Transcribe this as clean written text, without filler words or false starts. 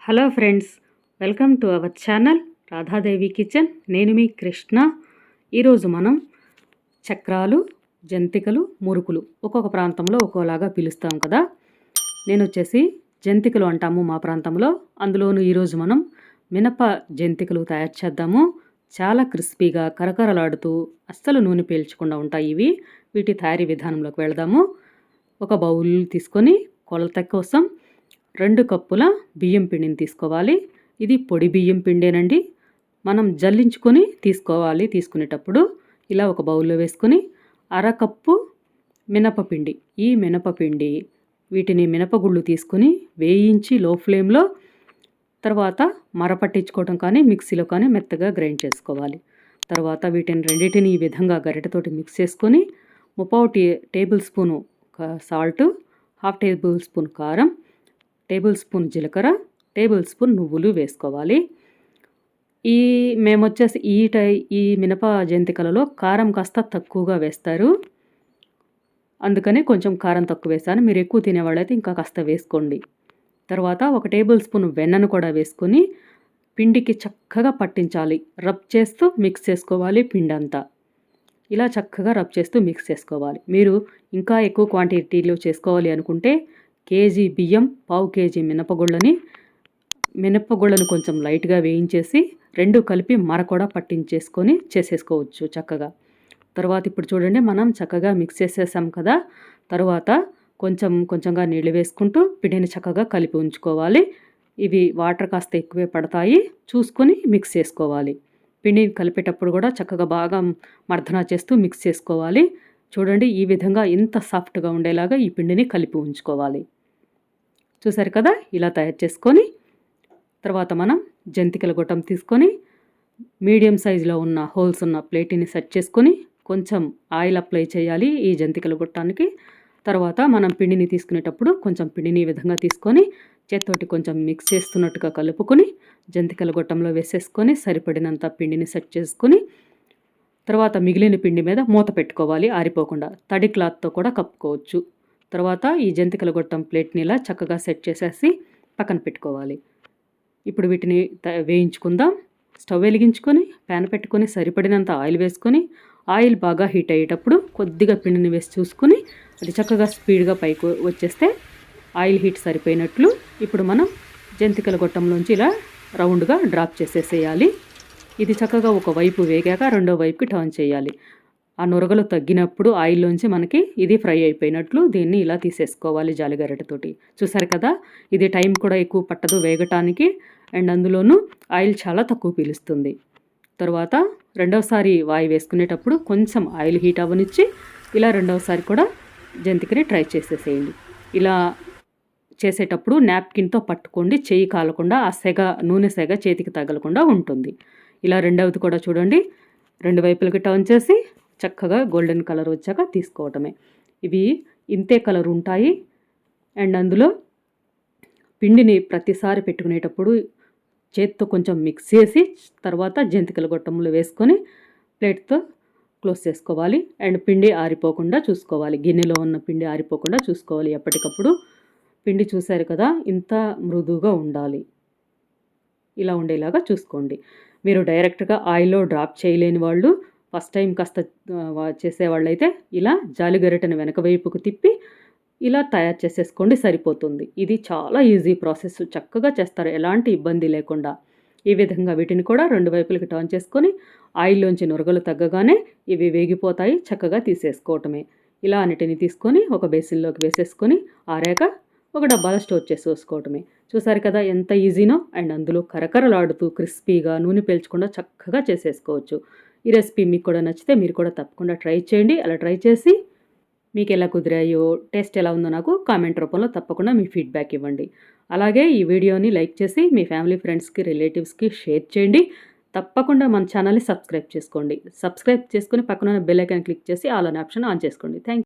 Hello friends, welcome to our channel Radha Devi kitchen. నేను మీ కృష్ణ. ఈరోజు మనం చక్రాలు, జంతికలు, మురుకులు ఒక్కొక్క ప్రాంతంలో ఒక్కోలాగా పిలుస్తాం కదా. నేను వచ్చేసి జంతికలు అంటాము మా ప్రాంతంలో. అందులోనూ ఈరోజు మనం మినప జంతికలు తయారు చేద్దాము. చాలా క్రిస్పీగా కరకరలాడుతూ అస్సలు నూనె పీల్చకుండా ఉంటాయి ఇవి. వీటి తయారీ విధానంలోకి వెళదాము. ఒక బౌల్ తీసుకొని కొలత కోసం 2 కప్పుల బియ్యం పిండిని తీసుకోవాలి. ఇది పొడి బియ్యం పిండేనండి. మనం జల్లించుకొని తీసుకోవాలి. తీసుకునేటప్పుడు ఇలా ఒక బౌల్లో వేసుకొని అరకప్పు మినపపిండి, ఈ మినపపిండి వీటిని మినపగుళ్ళు తీసుకొని వేయించి లో ఫ్లేమ్లో, తర్వాత మరపట్టించుకోవడం కానీ మిక్సీలో కానీ మెత్తగా గ్రైండ్ చేసుకోవాలి. తర్వాత వీటిని రెండింటిని ఈ విధంగా గరిటెతోటి మిక్స్ చేసుకొని 3 table spoon salt, 1/2 table spoon కారం, టేబుల్ స్పూన్ జీలకర్ర, టేబుల్ స్పూన్ నువ్వులు వేసుకోవాలి. మేము వచ్చేసి ఈ మినప జంతికలలో కారం కాస్త తక్కువగా వేస్తారు, అందుకని కొంచెం కారం తక్కువ వేసాను. మీరు ఎక్కువ తినేవాళ్ళైతే ఇంకా కాస్త వేసుకోండి. తర్వాత 1 టేబుల్ స్పూన్ వెన్నను కూడా వేసుకొని పిండికి చక్కగా పట్టించాలి. రబ్ చేస్తూ మిక్స్ చేసుకోవాలి. పిండి అంతా ఇలా చక్కగా రబ్ చేస్తూ మిక్స్ చేసుకోవాలి. మీరు ఇంకా ఎక్కువ క్వాంటిటీలో చేసుకోవాలి అనుకుంటే కేజీ బియ్యం, 1/2 కేజీ మినపగుళ్ళను కొంచెం లైట్గా వేయించేసి 2 కలిపి మర కూడా పట్టించేసుకొని చేసేసుకోవచ్చు చక్కగా. తర్వాత ఇప్పుడు చూడండి, మనం చక్కగా మిక్స్ చేసేసాం కదా. తర్వాత కొంచెంగా నీళ్ళు వేసుకుంటూ పిండిని చక్కగా కలిపి ఉంచుకోవాలి. ఇవి వాటర్ కాస్త ఎక్కువే పడతాయి, చూసుకొని మిక్స్ చేసుకోవాలి. పిండిని కలిపేటప్పుడు కూడా చక్కగా బాగా మర్దన చేస్తూ మిక్స్ చేసుకోవాలి. చూడండి, ఈ విధంగా ఇంత సాఫ్ట్గా ఉండేలాగా ఈ పిండిని కలిపి ఉంచుకోవాలి. చూసారు కదా, ఇలా తయారు చేసుకొని తర్వాత మనం జంతికల గొట్టం తీసుకొని మీడియం సైజులో ఉన్న హోల్స్ ఉన్న ప్లేట్ని సెట్ చేసుకొని కొంచెం ఆయిల్ అప్లై చేయాలి ఈ జంతికల గొట్టానికి. తర్వాత మనం పిండిని తీసుకునేటప్పుడు కొంచెం పిండిని ఈ విధంగా తీసుకొని చేత్తోటి కొంచెం మిక్స్ చేస్తున్నట్టుగా కలుపుకొని జంతికల గొట్టంలో వేసేసుకొని సరిపడినంత పిండిని సెట్ చేసుకొని తర్వాత మిగిలిన పిండి మీద మూత పెట్టుకోవాలి, ఆరిపోకుండా. తడి క్లాత్తో కూడా కప్పుకోవచ్చు. తర్వాత ఈ జంతికల గొట్టం ప్లేట్ని ఇలా చక్కగా సెట్ చేసేసి పక్కన పెట్టుకోవాలి. ఇప్పుడు వీటిని వేయించుకుందాం. స్టవ్ వెలిగించుకొని ప్యాన్ పెట్టుకొని సరిపడినంత ఆయిల్ వేసుకొని, ఆయిల్ బాగా హీట్ అయ్యేటప్పుడు కొద్దిగా పిండిని వేసి చూసుకొని అది చక్కగా స్పీడ్గా పైకి వచ్చేస్తే ఆయిల్ హీట్ సరిపోయినట్లు. ఇప్పుడు మనం జంతికల గొట్టంలోంచి ఇలా రౌండ్గా డ్రాప్ చేసేసేయాలి. ఇది చక్కగా ఒక వైపు వేగాక రెండో వైపుకి టర్న్ చేయాలి. ఆ నొరగలు తగ్గినప్పుడు ఆయిల్లోంచి మనకి ఇది ఫ్రై అయిపోయినట్లు దీన్ని ఇలా తీసేసుకోవాలి జాలిగరిటెతోటి. చూసారు కదా, ఇది టైం కూడా ఎక్కువ పట్టదు వేగటానికి, అండ్ అందులోనూ ఆయిల్ చాలా తక్కువ పీలుస్తుంది. తర్వాత రెండవసారి వాయి వేసుకునేటప్పుడు కొంచెం ఆయిల్ హీట్ అవ్వనిచ్చి ఇలా రెండవసారి కూడా జంతికని ట్రై చేసేసేయండి. ఇలా చేసేటప్పుడు నాప్కిన్తో పట్టుకోండి, చేయి కాలకుండా ఆ నూనె సెగ చేతికి తగలకుండా ఉంటుంది. ఇలా రెండవది కూడా చూడండి, 2 వైపులకి టర్న్ చేసి చక్కగా గోల్డెన్ కలర్ వచ్చాక తీసుకోవటమే. ఇవి ఇంతే కలర్ ఉంటాయి. అండ్ అందులో పిండిని ప్రతిసారి పెట్టుకునేటప్పుడు చేత్తో కొంచెం మిక్స్ చేసి తర్వాత జంతికల గొట్టంలో వేసుకొని ప్లేట్తో క్లోజ్ చేసుకోవాలి. అండ్ పిండి ఆరిపోకుండా చూసుకోవాలి, గిన్నెలో ఉన్న పిండి ఆరిపోకుండా చూసుకోవాలి ఎప్పటికప్పుడు. పిండి చూశారు కదా, ఇంత మృదువుగా ఉండాలి. ఇలా ఉండేలాగా చూసుకోండి. మీరు డైరెక్ట్గా ఆయిల్లో డ్రాప్ చేయలేని వాళ్ళు, ఫస్ట్ టైం కాస్త చేసేవాళ్ళైతే ఇలా జాలిగరిటెను వెనక వైపుకు తిప్పి ఇలా తయారు చేసేసుకోండి, సరిపోతుంది. ఇది చాలా ఈజీ ప్రాసెస్, చక్కగా చేస్తారు ఎలాంటి ఇబ్బంది లేకుండా. ఈ విధంగా వీటిని కూడా 2 వైపులకి టర్న్ చేసుకొని ఆయిల్లోంచి నొరగలు తగ్గగానే ఇవి వేగిపోతాయి, చక్కగా తీసేసుకోవటమే. ఇలా అన్నిటిని తీసుకొని ఒక బేసిన్లోకి వేసేసుకొని ఆరాక ఒక డబ్బాలో స్టోర్ చేసేసుకోవటమే. చూసారు కదా ఎంత ఈజీనో. అండ్ అందులో కరకరలాడుతూ క్రిస్పీగా నూనె పీల్చకుండా చక్కగా చేసేసుకోవచ్చు. ఈ రెసిపీ మీకు కూడా నచ్చితే మీరు కూడా తప్పకుండా ట్రై చేయండి. అలా ట్రై చేసి మీకు ఎలా కుదిరాయో, టేస్ట్ ఎలా ఉందో నాకు కామెంట్ రూపంలో తప్పకుండా మీ ఫీడ్బ్యాక్ ఇవ్వండి. అలాగే ఈ వీడియోని లైక్ చేసి మీ ఫ్యామిలీ ఫ్రెండ్స్కి, రిలేటివ్స్కి షేర్ చేయండి. తప్పకుండా మన ఛానల్ని సబ్స్క్రైబ్ చేసుకోండి. సబ్స్క్రైబ్ చేసుకుని పక్కన బెల్ ఐకాన్ క్లిక్ చేసి ఆల్ అనే ఆప్షన్ ఆన్ చేసుకోండి. Thank you.